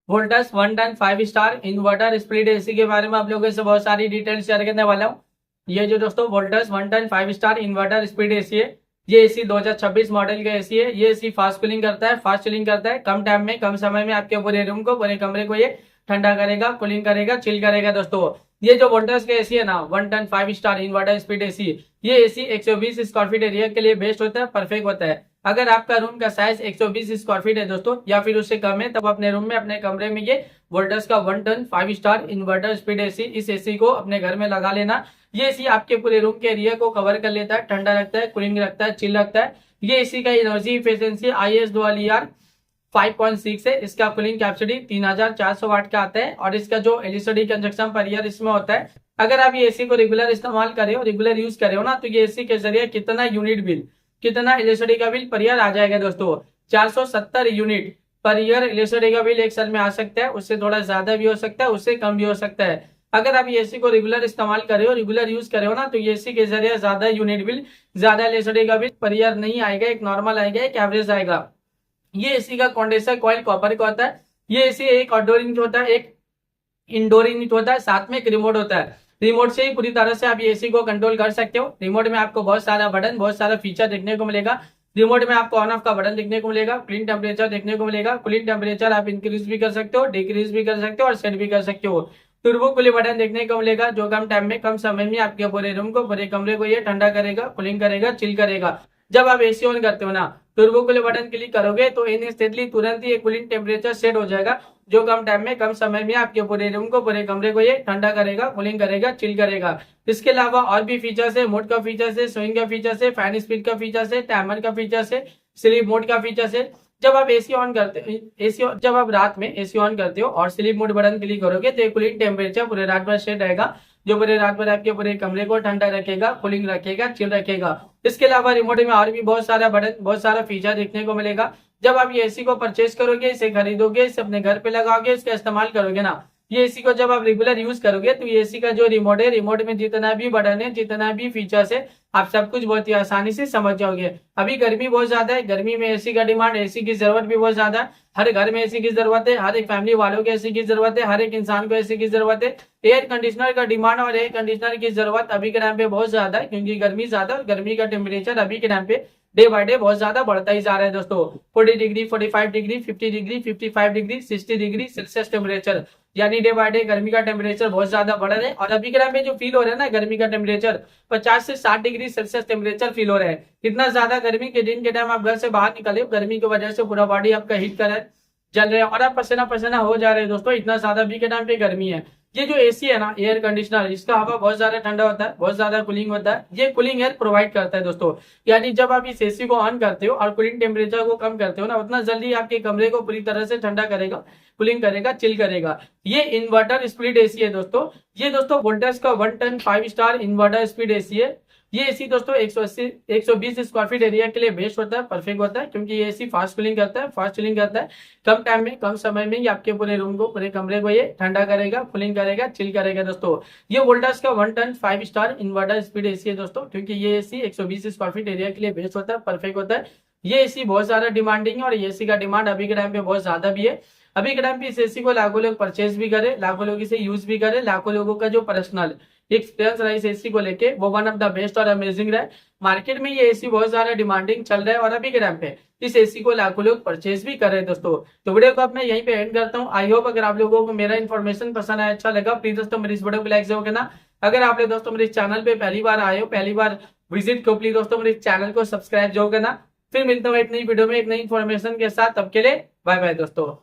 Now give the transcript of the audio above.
Voltas 110 5 star inverter split AC के बारे में आप लोगों से बहुत सारी डिटेल्स शेयर करने वाला हूँ। ये जो दोस्तों Voltas 110 5 star inverter split AC है, ये एसी 2026 मॉडल का एसी है। ये एसी फास्ट कूलिंग करता है, फास्ट चिलिंग करता है। कम टाइम में कम समय में आपके पूरे रूम को, पूरे कमरे को ये ठंडा करेगा, कूलिंग करेगा, चिल करेगा। दोस्तों ये जो वोल्टास का एसी है ना, 110 5 स्टार इन्वर्टर स्प्लिट एसी, ये एसी 120 स्क्वायर फीट एरिया के लिए बेस्ट होता है, परफेक्ट होता है। अगर आपका रूम का साइज 120 स्क्वायर फीट है दोस्तों, या फिर उससे कम है, तब अपने रूम में, अपने कमरे में ये वोल्टास का 110 5 स्टार इन्वर्टर स्पीड एसी, इस एसी को अपने घर में लगा लेना। ये एसी आपके पूरे रूम के एरिया को कवर कर लेता है, ठंडा रखता है, कूलिंग रखता है, चिल रखता है। ये एसी का एनर्जी इफिशिएंसी IS 2ER 5.6 है। इसका कूलिंग कैपेसिटी 3400 वाट का आता है और इसका जो एलईडी कंजक्शन पर ईयर इसमें होता है। अगर आप ये एसी को रेगुलर इस्तेमाल करे हो, रेगुलर यूज करे हो ना, तो ये एसी के जरिए कितना यूनिट बिल, कितना एलईडी का बिल पर ईयर आ जाएगा दोस्तों, 470 यूनिट पर ईयर एलईडी का बिल एक साल में आ सकता है। उससे थोड़ा ज्यादा भी हो सकता है, उससे कम भी हो सकता है। अगर आप ये एसी को रेगुलर इस्तेमाल करे हो, रेगुलर यूज करे हो ना, तो ये एसी के जरिए ज्यादा यूनिट बिल, ज्यादा एलईडी का बिल पर ईयर नहीं आएगा, एक नॉर्मल आएगा, एक एवरेज आएगा। ये एसी का कंडेंसर कॉइल कॉपर का होता है। ये एसी एक आउटडोर यूनिट होता है, एक इंडोर यूनिट होता है, साथ में एक रिमोट होता है। रिमोट से ही पूरी तरह से आप एसी को कंट्रोल कर सकते हो। रिमोट में आपको बहुत सारा बटन, बहुत सारा फीचर देखने को मिलेगा। रिमोट में आपको ऑन ऑफ का बटन देखने को मिलेगा, कूलिंग टेम्परेचर देखने को मिलेगा। कूलिंग टेम्परेचर आप इंक्रीज भी कर सकते हो, डिक्रीज भी कर सकते हो और सेट भी कर सकते हो। टर्बो कूलिंग बटन देखने को मिलेगा, जो कम टाइम में, कम समय में आपके पूरे रूम को, पूरे कमरे को ये ठंडा करेगा, कूलिंग करेगा, चिल करेगा। जब आप एसी ऑन करते हो ना, टर्बो कूलिंग बटन क्लिक करोगे तो इंस्टेंटली तुरंत ही कूलिंग टेम्परेचर सेट हो जाएगा, जो कम टाइम में, कम समय में आपके पूरे रूम को, पूरे कमरे को ये ठंडा करेगा, कूलिंग करेगा, चिल करेगा। इसके अलावा और भी फीचर्स है, मोड का फीचर्स है, स्विंग का फीचर्स है, फैन स्पीड का फीचर्स है, टाइमर का फीचर्स है, स्लीप मोड का फीचर्स है। जब आप एसी ऑन करते एसी जब आप रात में एसी ऑन करते हो और स्लीप मोड बटन क्लिक करोगे तो कूलिंग टेम्परेचर पूरे रात भर सेट रहेगा, जो पूरे रात भर आपके पूरे कमरे को ठंडा रखेगा, कूलिंग रखेगा, चिल रखेगा। इसके अलावा रिमोट में और भी बहुत सारा बटन, बहुत सारा फीचर देखने को मिलेगा। जब आप ये एसी को परचेज करोगे, इसे खरीदोगे, इसे अपने घर पे लगाओगे, इसका इस्तेमाल करोगे ना, ये एसी को जब आप रेगुलर यूज करोगे, तो ये एसी का जो रिमोट है, रिमोट में जितना भी बटन है, जितना भी फीचर्स है, आप सब कुछ बहुत ही आसानी से समझ जाओगे। अभी गर्मी बहुत ज्यादा है, गर्मी में एसी का डिमांड, एसी की जरूरत भी बहुत ज्यादा है। हर घर में एसी की जरूरत है, हर एक फैमिली वालों को एसी की जरूरत है, हर एक इंसान को एसी की जरूरत है। एयर कंडीशनर का डिमांड और एयर कंडीशनर की जरूरत अभी के टाइम पे बहुत ज्यादा है, क्योंकि गर्मी ज्यादा, और गर्मी का टेम्परेचर अभी के टाइम पे डे बाय डे बहुत ज्यादा बढ़ता ही जा रहा है दोस्तों। 40 degree, 45 degree, 50 degree, 55 degree, 60 degree Celsius temperature, यानी डे बाय डे गर्मी का टेम्परेचर बहुत ज्यादा बढ़ रहा है। और अभी के टाइम पे जो फील हो रहा है ना, गर्मी का टेम्परेचर 50 से 60 डिग्री सेल्सियस टेम्परेचर फील हो रहा है। इतना ज्यादा गर्मी के दिन के टाइम आप घर से बाहर निकले, गर्मी की वजह से पूरा बॉडी आपका हीट कर रहा है, जल रहे हैं और आप पसीना पसीना हो जा रहे हैं दोस्तों। इतना ज्यादा अभी के टाइम पे गर्मी है। ये जो एसी है ना, एयर कंडीशनर, इसका हवा बहुत ज्यादा ठंडा होता है, बहुत ज्यादा कूलिंग होता है। ये कूलिंग एयर प्रोवाइड करता है दोस्तों, यानी जब आप इस एसी को ऑन करते हो और कूलिंग टेम्परेचर को कम करते हो ना, उतना जल्दी आपके कमरे को पूरी तरह से ठंडा करेगा, कूलिंग करेगा, चिल करेगा। ये इन्वर्टर स्प्लिट एसी है दोस्तों। ये दोस्तों वोल्टास का 110 5 स्टार इन्वर्टर स्प्लिट एसी है। ये एसी दोस्तों 120 स्क्वायर फीट एरिया के लिए बेस्ट होता है, परफेक्ट होता है, क्योंकि ये एसी फास्ट कूलिंग करता है, फास्ट चिलिंग करता है। कम टाइम में, कम समय में ये आपके पूरे रूम को, पूरे कमरे को ये ठंडा करेगा, कूलिंग करेगा, चिल करेगा दोस्तों। ये वोल्टास का 110 5 स्टार इन्वर्टर स्पीड एसी है दोस्तों, क्योंकि ये एसी 120 स्क्वायर फीट एरिया के लिए बेस्ट होता है, परफेक्ट होता है। ये एसी बहुत ज्यादा डिमांडिंग है और ये एसी का डिमांड अभी के टाइम पे बहुत ज्यादा भी है। अभी के टाइम पे इस एसी को लाखों लोग परचेज भी करे, लाखों लोग इसे यूज भी करे, लाखों लोगों का जो पर्सनल एक्सपीरियंस रहा इस एसी को लेके, वो वन ऑफ द बेस्ट और अमेजिंग रहा है। मार्केट में ये एसी बहुत ज्यादा डिमांडिंग चल रहा है और अभी के टाइम पे इस एसी को लाखों लोग परचेज भी कर रहे हैं दोस्तों। तो वीडियो को मैं यहीं पे एंड करता हूँ। आई होप अगर आप लोगों को मेरा इन्फॉर्मेशन पसंद आया, अच्छा लगा, प्लीज दोस्तों मेरे इस वीडियो को लाइक जरूर करना। अगर आप लोग दोस्तों मेरे चैनल पे पहली बार आए हो, पहली बार विजिट को, प्लीज दोस्तों मेरे चैनल को सब्सक्राइब जरूर करना। फिर मिलता हूँ एक नई वीडियो में एक नई इन्फॉर्मेशन के साथ, तब के लिए बाय बाय दोस्तों।